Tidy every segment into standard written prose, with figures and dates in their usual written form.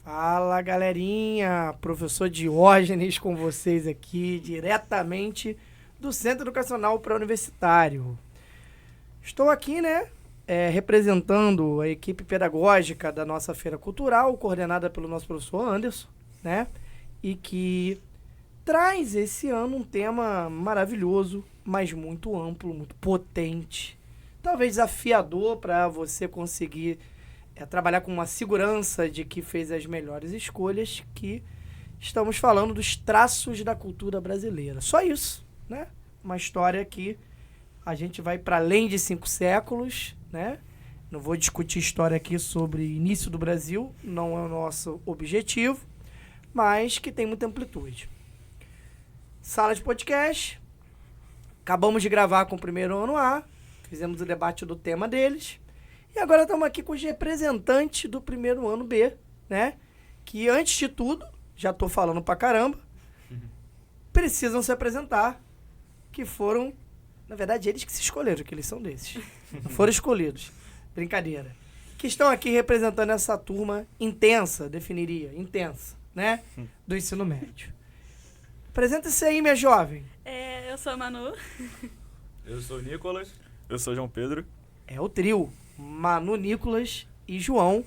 Fala, galerinha! Professor Diógenes com vocês aqui, diretamente do Centro Educacional Pré-Universitário. Estou aqui, representando a equipe pedagógica da nossa Feira Cultural, coordenada pelo nosso professor Anderson, e que traz esse ano um tema maravilhoso, mas muito amplo, muito potente, talvez desafiador para você conseguir trabalhar com uma segurança de que fez as melhores escolhas, que estamos falando dos traços da cultura brasileira. Só isso, Uma história que a gente vai para além de 5 séculos, Não vou discutir história aqui sobre início do Brasil, não é o nosso objetivo, mas que tem muita amplitude. Sala de podcast, acabamos de gravar com o primeiro ano A, fizemos o debate do tema deles, e agora estamos aqui com os representantes do primeiro ano B, que antes de tudo, já estou falando pra caramba, precisam se apresentar, que foram, na verdade, eles que se escolheram, que eles são desses. Não foram escolhidos. Brincadeira. Que estão aqui representando essa turma intensa, definiria, intensa, do ensino médio. Apresenta-se aí, minha jovem. Eu sou a Manu. Eu sou o Nicolas. Eu sou o João Pedro. É o trio. Manu, Nicolas e João,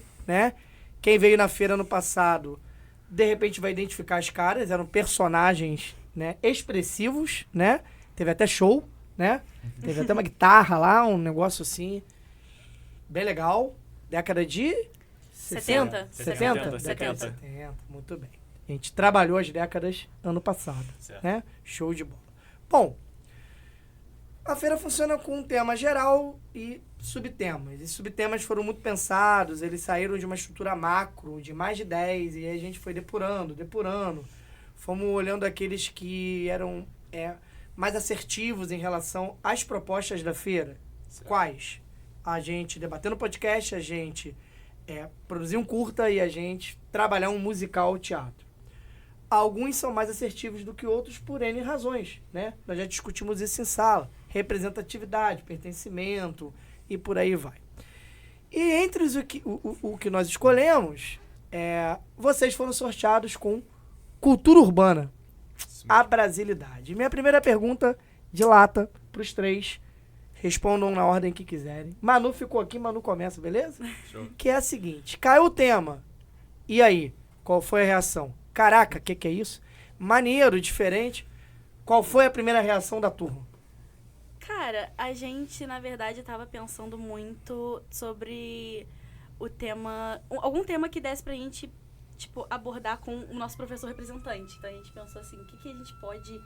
Quem veio na feira ano passado, de repente vai identificar as caras, eram personagens, expressivos, Teve até show, Teve até uma guitarra lá, um negócio assim, bem legal. Década de 70. Década de 70. Muito bem. A gente trabalhou as décadas ano passado, Show de bola. Bom, a feira funciona com um tema geral e subtemas. E subtemas foram muito pensados, eles saíram de uma estrutura macro, de mais de 10, e aí a gente foi depurando. Fomos olhando aqueles que eram mais assertivos em relação às propostas da feira. Certo. Quais? A gente debater no podcast, a gente produzir um curta e a gente trabalhar um musical teatro. Alguns são mais assertivos do que outros por N razões, Nós já discutimos isso em sala. Representatividade, pertencimento e por aí vai. E entre o que nós escolhemos, vocês foram sorteados com cultura urbana, a brasilidade. Minha primeira pergunta de lata para os três, respondam na ordem que quiserem. Manu ficou aqui, Manu começa, beleza? Show. Que é a seguinte, caiu o tema, e aí, qual foi a reação? Caraca, o que é isso? Maneiro, diferente. Qual foi a primeira reação da turma? Cara, a gente, na verdade, tava pensando muito sobre o tema... Algum tema que desse pra gente, abordar com o nosso professor representante. Então, a gente pensou assim, o que a gente pode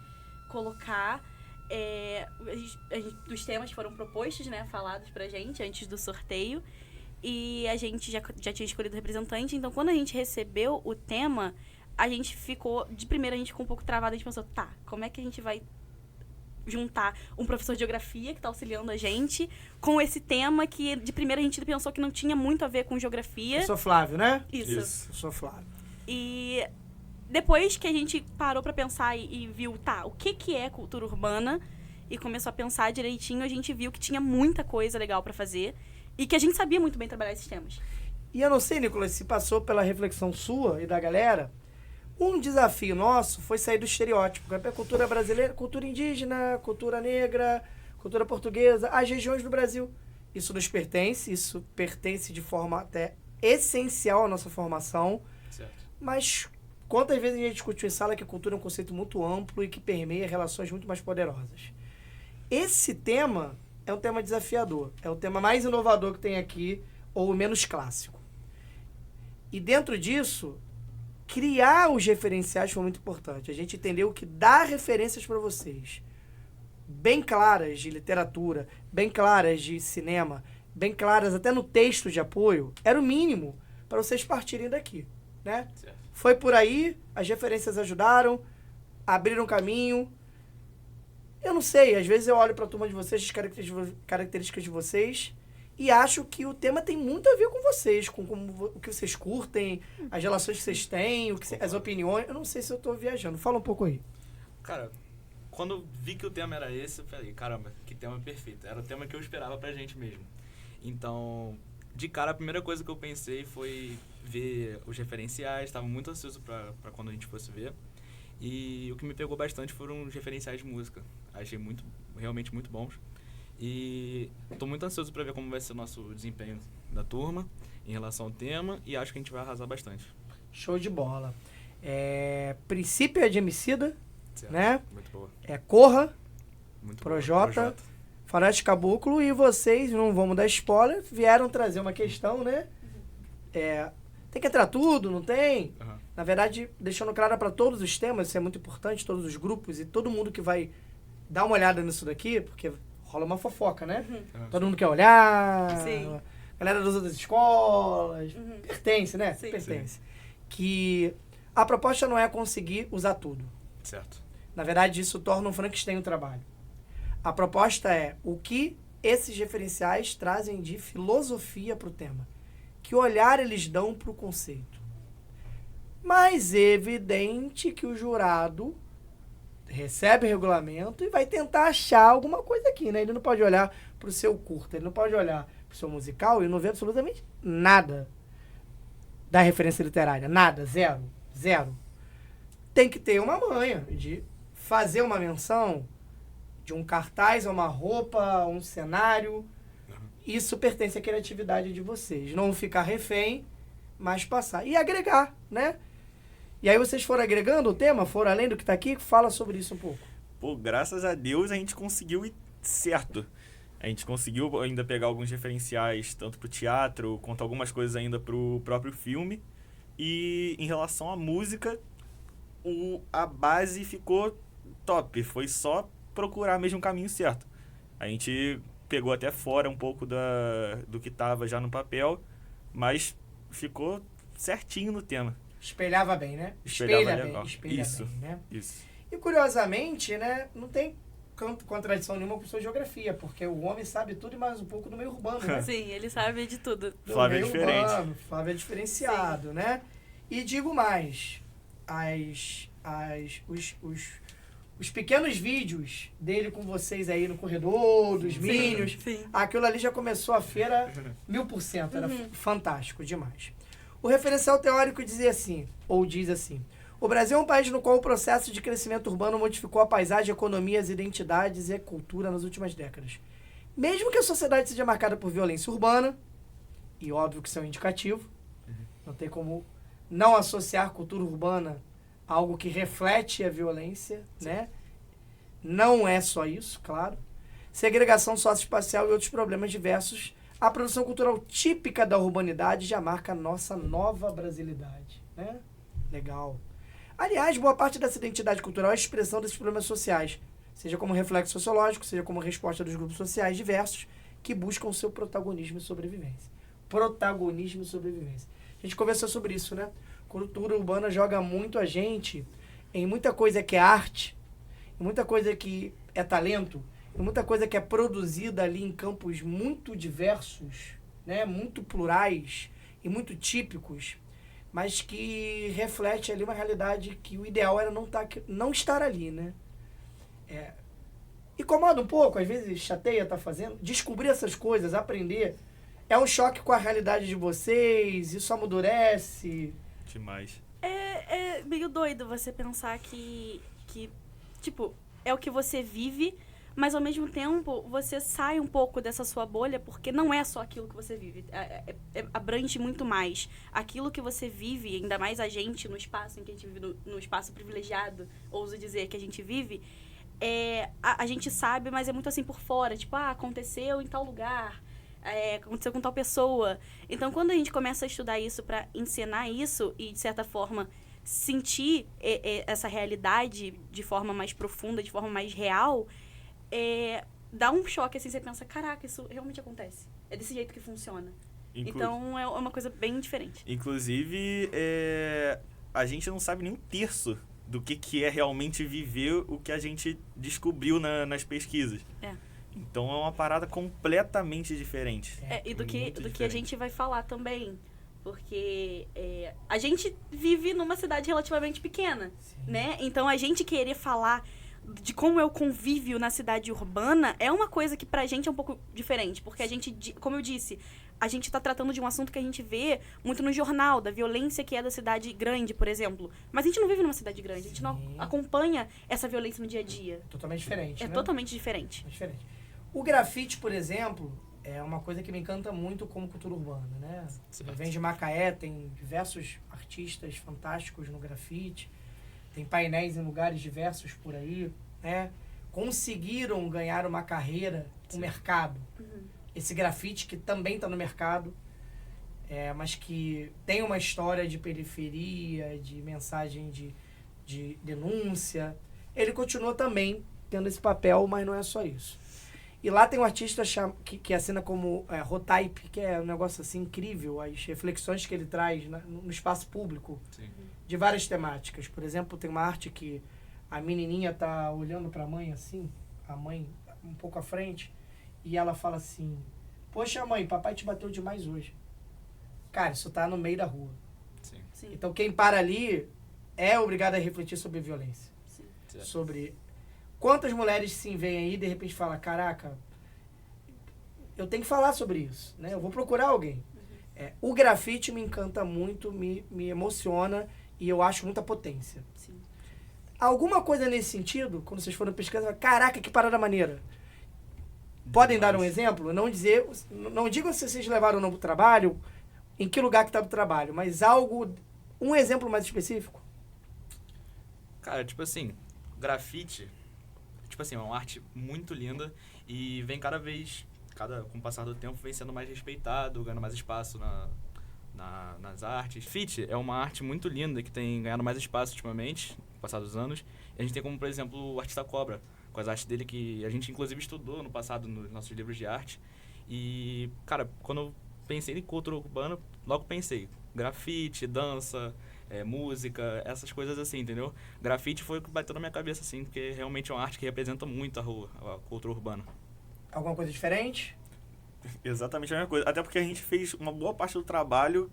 colocar... dos temas que foram propostos, falados pra gente antes do sorteio. E a gente já tinha escolhido o representante. Então, quando a gente recebeu o tema, a gente ficou... De primeira, a gente ficou um pouco travada. A gente pensou, como é que a gente vai juntar um professor de geografia que está auxiliando a gente com esse tema que de primeira a gente pensou que não tinha muito a ver com geografia. Eu sou Flávio, né? Isso. Eu sou Flávio. E depois que a gente parou para pensar e viu, o que é cultura urbana e começou a pensar direitinho, a gente viu que tinha muita coisa legal para fazer e que a gente sabia muito bem trabalhar esses temas. E eu não sei, Nicolas, se passou pela reflexão sua e da galera, um desafio nosso foi sair do estereótipo. A cultura brasileira, cultura indígena, cultura negra, cultura portuguesa, as regiões do Brasil. Isso nos pertence, isso pertence de forma até essencial à nossa formação. Certo. Mas quantas vezes a gente discutiu em sala que a cultura é um conceito muito amplo e que permeia relações muito mais poderosas. Esse tema é um tema desafiador. É o tema mais inovador que tem aqui, ou o menos clássico. E dentro disso... criar os referenciais foi muito importante. A gente entendeu que dar referências para vocês, bem claras de literatura, bem claras de cinema, bem claras até no texto de apoio, era o mínimo para vocês partirem daqui, Certo. Foi por aí, as referências ajudaram, abriram caminho. Eu não sei, às vezes eu olho para a turma de vocês, as características de vocês, e acho que o tema tem muito a ver com vocês, com o que vocês curtem, as relações que vocês têm, as opiniões. Eu não sei se eu estou viajando. Fala um pouco aí. Cara, quando vi que o tema era esse, eu falei, caramba, que tema perfeito. Era o tema que eu esperava pra gente mesmo. Então, de cara, a primeira coisa que eu pensei foi ver os referenciais, estava muito ansioso para quando a gente fosse ver. E o que me pegou bastante foram os referenciais de música. Achei realmente muito bons. E estou muito ansioso para ver como vai ser o nosso desempenho da turma em relação ao tema, e acho que a gente vai arrasar bastante. Show de bola. Princípio é de Emicida, Certo. né? Muito boa. Corra, Muito Projota. boa. Fanático Caboclo, e vocês, não vamos dar spoiler, vieram trazer uma questão, né? Tem que entrar tudo, não tem? Uhum. Na verdade, deixando claro para todos os temas, isso é muito importante, todos os grupos e todo mundo que vai dar uma olhada nisso daqui, porque rola uma fofoca, né? Uhum. Todo mundo quer olhar, Sim. galera das outras escolas, Uhum. pertence, né? Sim. Pertence. Que a proposta não é conseguir usar tudo. Certo. Na verdade, isso torna um Frankenstein o trabalho. A proposta é o que esses referenciais trazem de filosofia para o tema. Que olhar eles dão para o conceito. Mas é evidente que o jurado recebe o regulamento e vai tentar achar alguma coisa aqui, né? Ele não pode olhar para o seu curta, ele não pode olhar para o seu musical e não ver absolutamente nada da referência literária. Nada, zero. Zero. Tem que ter uma manha de fazer uma menção de um cartaz, uma roupa, um cenário. Isso pertence à criatividade de vocês. Não ficar refém, mas passar. E agregar, né? E aí vocês foram agregando o tema, foram além do que está aqui, fala sobre isso um pouco. Pô, graças a Deus a gente conseguiu ir certo. A gente conseguiu ainda pegar alguns referenciais, tanto pro teatro, quanto algumas coisas ainda pro próprio filme. E em relação à música, a base ficou top. Foi só procurar mesmo o caminho certo. A gente pegou até fora um pouco do que estava já no papel, mas ficou certinho no tema. Espelhava bem, né? Espelhava legal. Espelha Isso. bem, né? Isso. E curiosamente, né, não tem contradição nenhuma com sua geografia, porque o homem sabe tudo e mais um pouco do meio urbano, né? Sim, ele sabe de tudo. Do Flávio é meio diferente. urbano, Flávio é diferenciado, né? E digo mais, os pequenos vídeos dele com vocês aí no corredor, dos Minions, Sim. aquilo ali já começou a feira 1000%, era fantástico demais. O referencial teórico dizia assim, ou diz assim: o Brasil é um país no qual o processo de crescimento urbano modificou a paisagem, a economia, as identidades e a cultura nas últimas décadas. Mesmo que a sociedade seja marcada por violência urbana, e óbvio que isso é um indicativo, não tem como não associar cultura urbana a algo que reflete a violência, né? Não é só isso, claro. Segregação socioespacial e outros problemas diversos. A produção cultural típica da urbanidade já marca a nossa nova brasilidade, né? Legal. Aliás, boa parte dessa identidade cultural é a expressão desses problemas sociais, seja como reflexo sociológico, seja como resposta dos grupos sociais diversos que buscam seu protagonismo e sobrevivência. Protagonismo e sobrevivência. A gente conversou sobre isso, né? Cultura urbana joga muito a gente em muita coisa que é arte, em muita coisa que é talento, em muita coisa que é produzida ali em campos muito diversos, né? Muito plurais e muito típicos, mas que reflete ali uma realidade que o ideal era não estar ali, né? Incomoda um pouco, às vezes chateia tá fazendo. Descobrir essas coisas, aprender, é um choque com a realidade de vocês, isso amadurece. Demais. É meio doido você pensar que, tipo, é o que você vive, mas ao mesmo tempo você sai um pouco dessa sua bolha, porque não é só aquilo que você vive. Abrange muito mais. Aquilo que você vive, ainda mais a gente no espaço em que a gente vive, no espaço privilegiado, ouso dizer que a gente vive, a gente sabe, mas é muito assim por fora. Tipo, aconteceu em tal lugar, aconteceu com tal pessoa. Então, quando a gente começa a estudar isso para ensinar isso e, de certa forma, sentir essa realidade de forma mais profunda, de forma mais real, dá um choque, assim, você pensa, caraca, isso realmente acontece. É desse jeito que funciona. Então, é uma coisa bem diferente. Inclusive, a gente não sabe nem um terço do que é realmente viver o que a gente descobriu nas pesquisas. Então, é uma parada completamente diferente. E do que a gente vai falar também. Porque a gente vive numa cidade relativamente pequena, né? Então, a gente querer falar de como é o convívio na cidade urbana é uma coisa que pra gente é um pouco diferente. Porque a gente, como eu disse, a gente tá tratando de um assunto que a gente vê muito no jornal, da violência que é da cidade grande, por exemplo. Mas a gente não vive numa cidade grande, a gente não acompanha essa violência no dia a dia. Totalmente diferente, É né? totalmente diferente. É diferente. O grafite, por exemplo, é uma coisa que me encanta muito como cultura urbana, né? Certo. Vem de Macaé, tem diversos artistas fantásticos no grafite, tem painéis em lugares diversos por aí, né? Conseguiram ganhar uma carreira com o mercado. Esse grafite que também está no mercado, mas que tem uma história de periferia, de mensagem de denúncia, ele continua também tendo esse papel, mas não é só isso. E lá tem um artista que assina como Rotype, que é um negócio assim incrível, as reflexões que ele traz no espaço público, Sim. de várias temáticas. Por exemplo, tem uma arte que a menininha tá olhando para a mãe assim, a mãe um pouco à frente, e ela fala assim: poxa, mãe, papai te bateu demais hoje. Cara, isso tá no meio da rua. Sim. Sim. Então quem para ali é obrigado a refletir sobre violência. Sim. Certo. Sobre quantas mulheres se veem aí e de repente falam: caraca, eu tenho que falar sobre isso, né? Eu vou procurar alguém. O grafite me encanta muito, me emociona e eu acho muita potência. Sim. Alguma coisa nesse sentido, quando vocês foram pesquisar, caraca, que parada maneira. Podem dar um exemplo? Não digam se vocês levaram no trabalho, em que lugar que estava o trabalho, mas um exemplo mais específico. Cara, tipo assim, grafite, tipo assim, é uma arte muito linda e vem com o passar do tempo, vem sendo mais respeitado, ganhando mais espaço nas artes. Grafite é uma arte muito linda que tem ganhado mais espaço ultimamente, no passar dos anos. E a gente tem como, por exemplo, o artista Cobra, com as artes dele que a gente inclusive estudou no passado nos nossos livros de arte. E, cara, quando eu pensei em cultura urbana, logo pensei grafite, dança, música, essas coisas assim, entendeu? Grafite foi o que bateu na minha cabeça, assim, porque realmente é uma arte que representa muito a rua, a cultura urbana. Alguma coisa diferente? Exatamente a mesma coisa. Até porque a gente fez uma boa parte do trabalho,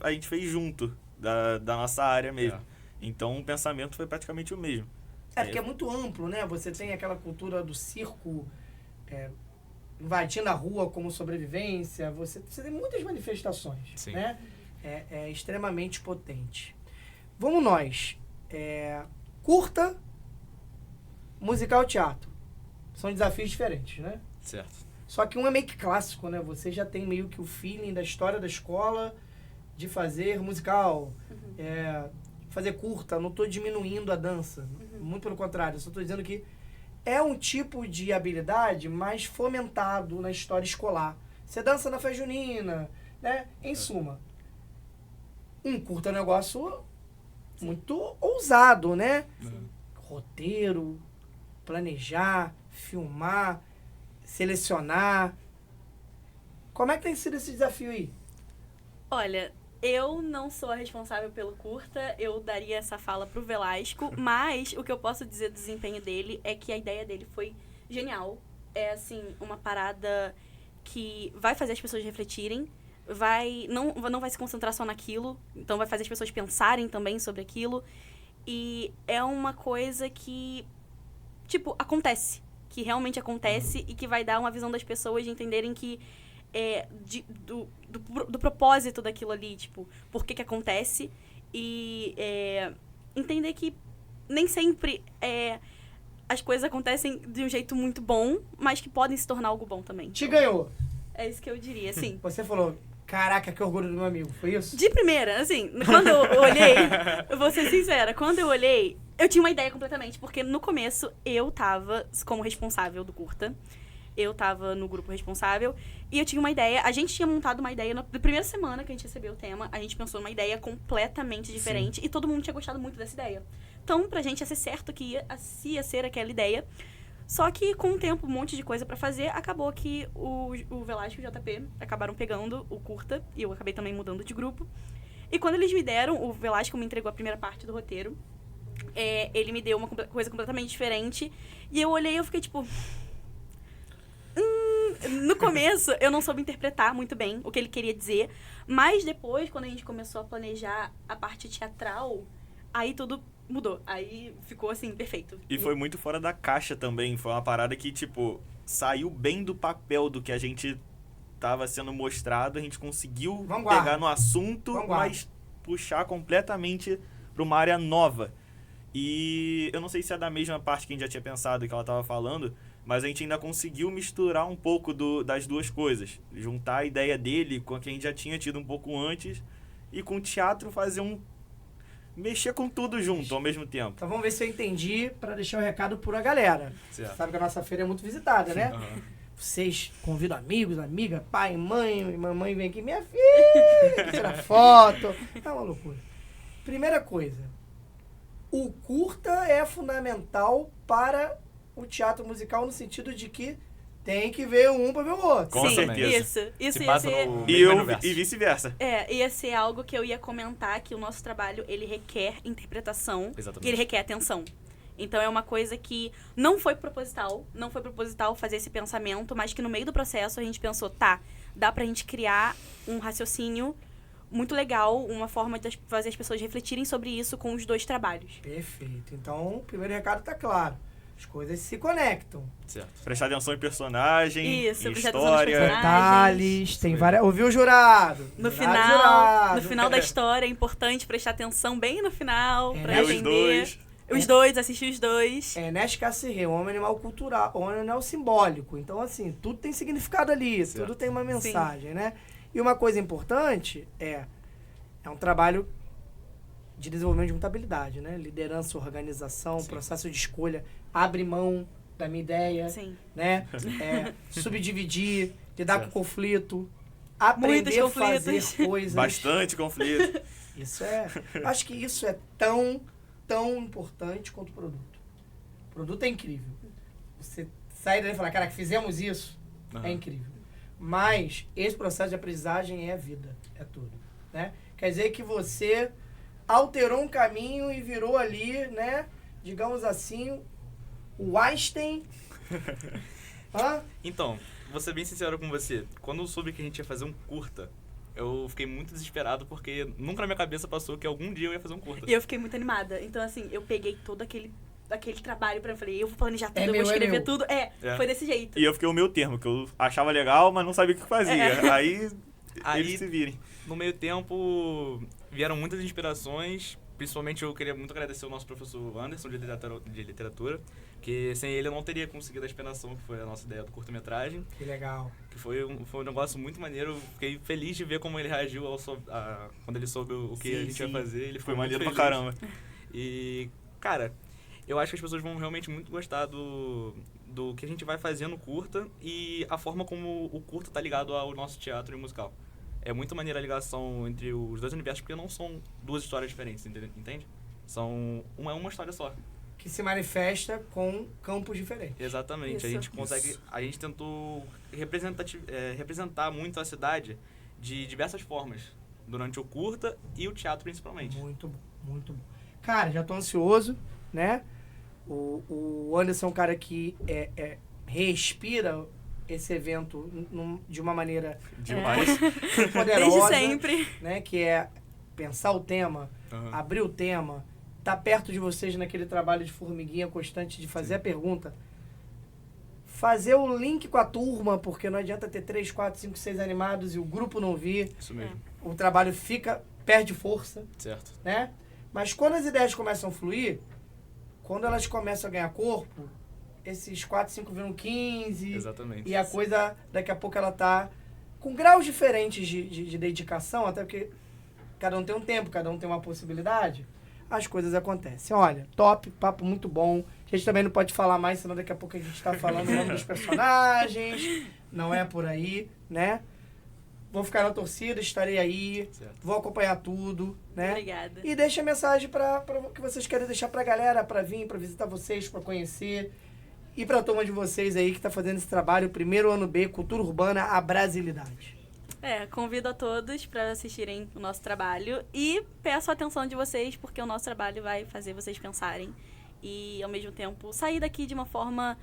a gente fez junto da nossa área mesmo. Então o pensamento foi praticamente o mesmo. Porque é muito amplo, né? Você tem aquela cultura do circo invadindo a rua como sobrevivência. Você tem muitas manifestações, Sim. né? É extremamente potente. Vamos nós. Curta, musical, teatro. São desafios diferentes, né? Certo. Só que um é meio que clássico, né? Você já tem meio que o feeling da história da escola de fazer musical, fazer curta. Não estou diminuindo a dança. Muito pelo contrário. Só estou dizendo que é um tipo de habilidade mais fomentado na história escolar. Você dança na festa junina, né? Em suma, um curta é um negócio muito ousado, né? Roteiro, planejar, filmar, selecionar. Como é que tem sido esse desafio aí? Olha, eu não sou a responsável pelo curta, eu daria essa fala pro Velasco, mas o que eu posso dizer do desempenho dele é que a ideia dele foi genial. É, assim, uma parada que vai fazer as pessoas refletirem, não vai se concentrar só naquilo, então vai fazer as pessoas pensarem também sobre aquilo. E é uma coisa que, tipo, acontece. Que realmente acontece e que vai dar uma visão das pessoas de entenderem que do propósito daquilo ali, tipo, por que acontece e entender que nem sempre as coisas acontecem de um jeito muito bom, mas que podem se tornar algo bom também. Te ganhou. É isso que eu diria, assim. Você falou, caraca, que orgulho do meu amigo, foi isso? De primeira, assim, quando eu olhei, eu vou ser sincera, quando eu olhei, eu tinha uma ideia completamente, porque no começo eu tava como responsável do curta, eu tava no grupo responsável, e eu tinha uma ideia, a gente tinha montado uma ideia na primeira semana que a gente recebeu o tema, a gente pensou numa ideia completamente diferente, e todo mundo tinha gostado muito dessa ideia. Então, pra gente ia ser certo que ia ser aquela ideia. Só que com o tempo, um monte de coisa pra fazer, acabou que o Velasco e o JP acabaram pegando o curta, e eu acabei também mudando de grupo. E quando eles me deram, o Velasco me entregou a primeira parte do roteiro, ele me deu uma coisa completamente diferente, e eu olhei e eu fiquei tipo... No começo, eu não soube interpretar muito bem o que ele queria dizer, mas depois, quando a gente começou a planejar a parte teatral, aí tudo mudou. Aí ficou, assim, perfeito. E foi muito fora da caixa também. Foi uma parada que, tipo, saiu bem do papel do que a gente estava sendo mostrado, a gente conseguiu Vanguarda. pegar no assunto, Vanguarda. mas puxar completamente para uma área nova. E eu não sei se é da mesma parte que a gente já tinha pensado que ela estava falando, mas a gente ainda conseguiu misturar um pouco das duas coisas. Juntar a ideia dele com a que a gente já tinha tido um pouco antes e com o teatro fazer mexer com tudo junto ao mesmo tempo. Então vamos ver se eu entendi para deixar o recado para a galera. Certo. Sabe que a nossa feira é muito visitada, né? Aham. Vocês convidam amigos, amiga, pai, mãe, e mamãe vem aqui, minha filha, tirar foto. É uma loucura. Primeira coisa, o curta é fundamental para o teatro musical no sentido de que tem que ver um para ver o outro. Com Sim, certeza. Isso Se ia passa ser... no E mesmo universo. vice-versa. Ia ser algo que eu ia comentar, que o nosso trabalho, ele requer interpretação Exatamente. e ele requer atenção. Então é uma coisa que não foi proposital fazer esse pensamento, mas que no meio do processo a gente pensou, dá pra gente criar um raciocínio muito legal, uma forma de fazer as pessoas refletirem sobre isso com os dois trabalhos. Perfeito. Então, o primeiro recado tá claro. As coisas se conectam. Certo. Prestar atenção em personagem, Isso, em prestar atenção nos história. personagens. Detalhes, tem mesmo. várias... Ouviu o jurado? No Jurado. final da história é importante prestar atenção bem no final, É, pra né? Os entender. dois. Os dois, assistir os dois. Ernest Cassirer, um homem animal cultural, um homem animal simbólico. Então, assim, tudo tem significado ali, Certo. tudo tem uma mensagem, né? E uma coisa importante é um trabalho de desenvolvimento de muita habilidade, né? Liderança, organização, Sim. processo de escolha, abre mão da minha ideia, Sim. né? Subdividir, lidar Certo. com conflito, aprender a fazer conflitos. coisas. Bastante conflito. Isso é... Acho que isso é tão importante quanto o produto. O produto é incrível. Você sair daí e falar, cara, que fizemos isso, é Aham. incrível. Mas esse processo de aprendizagem é vida, é tudo, né? Quer dizer que você alterou um caminho e virou ali, né, digamos assim, o Einstein. Hã? Então, vou ser bem sincero com você. Quando eu soube que a gente ia fazer um curta, eu fiquei muito desesperado porque nunca na minha cabeça passou que algum dia eu ia fazer um curta. E eu fiquei muito animada. Então, assim, eu peguei todo aquele trabalho pra... Eu falei, eu vou planejar tudo, eu meu, vou é escrever meu. tudo. É. Foi desse jeito. E eu fiquei o meu termo, que eu achava legal, mas não sabia o que fazia. Aí Aí- eles se virem. No meio tempo, vieram muitas inspirações. Principalmente eu queria muito agradecer o nosso professor Anderson de literatura, que sem ele eu não teria conseguido a inspiração, que foi a nossa ideia do curta-metragem, Que legal. que foi um negócio muito maneiro. Eu fiquei feliz de ver como ele reagiu quando ele soube o que Sim, a gente ia sim. fazer. Ele Foi ficou muito maneiro pra feliz. caramba. E, cara, eu acho que as pessoas vão realmente muito gostar do que a gente vai fazer no curta e a forma como o curta tá ligado ao nosso teatro e musical. É muito maneira a ligação entre os dois universos, porque não são duas histórias diferentes, entende? São uma história só. Que se manifesta com campos diferentes. Exatamente. Isso. A gente consegue. Isso. A gente tentou representar muito a cidade de diversas formas. Durante o curta e o teatro principalmente. Muito bom, muito bom. Cara, já tô ansioso, né? O Anderson é um cara que respira esse evento de uma maneira Demais. poderosa. Desde sempre. Né? Que é pensar o tema, Aham. abrir o tema, tá perto de vocês naquele trabalho de formiguinha constante de fazer Sim. a pergunta. Fazer o link com a turma, porque não adianta ter 3, 4, 5, 6 animados e o grupo não vir. Isso mesmo. O trabalho perde força, Certo. né? Mas quando as ideias começam a fluir, quando elas começam a ganhar corpo, esses 4, 5 viram 15. Exatamente. E a coisa, daqui a pouco, ela tá com graus diferentes de dedicação, até porque cada um tem um tempo, cada um tem uma possibilidade. As coisas acontecem. Olha, top, papo muito bom. A gente também não pode falar mais, senão daqui a pouco a gente tá falando o nome dos personagens. Não é por aí, né? Vou ficar na torcida, estarei aí, Certo. vou acompanhar tudo, né? Obrigada. E deixa a mensagem para que vocês querem deixar pra galera, pra vir, pra visitar vocês, pra conhecer. E pra turma de vocês aí que tá fazendo esse trabalho, primeiro ano B, Cultura Urbana, a Brasilidade. Convido a todos para assistirem o nosso trabalho e peço a atenção de vocês, porque o nosso trabalho vai fazer vocês pensarem e, ao mesmo tempo, sair daqui de uma forma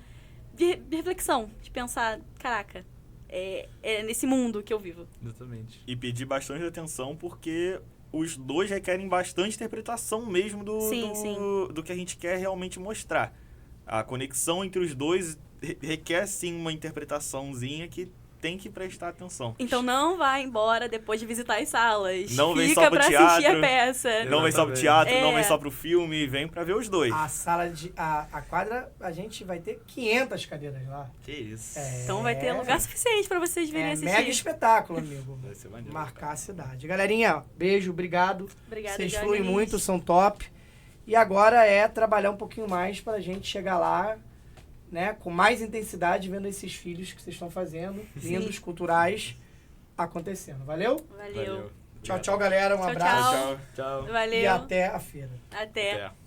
de reflexão, de pensar, caraca, é nesse mundo que eu vivo. Exatamente. E pedir bastante atenção porque os dois requerem bastante interpretação mesmo Sim, do que a gente quer realmente mostrar. A conexão entre os dois requer sim uma interpretaçãozinha que tem que prestar atenção. Então não vai embora depois de visitar as salas. Não vem Fica só pro pra assistir teatro. a peça. Não vem só pro Exatamente. teatro, não É. vem só pro filme, vem pra ver os dois. A sala de... A quadra, a gente vai ter 500 cadeiras lá. Que isso. Então vai ter lugar suficiente pra vocês virem É assistir. mega espetáculo, amigo. Vai ser maneiro. Marcar a cidade. Galerinha, beijo, obrigado. Obrigada, Vocês Diogenes. fluem muito, são top. E agora é trabalhar um pouquinho mais pra gente chegar lá, né, com mais intensidade, vendo esses filhos que vocês estão fazendo, lindos, culturais, acontecendo. Valeu? Valeu. Tchau, tchau, galera. Um Tchau, abraço. tchau. Tchau. E Valeu. até a feira. Até. Até.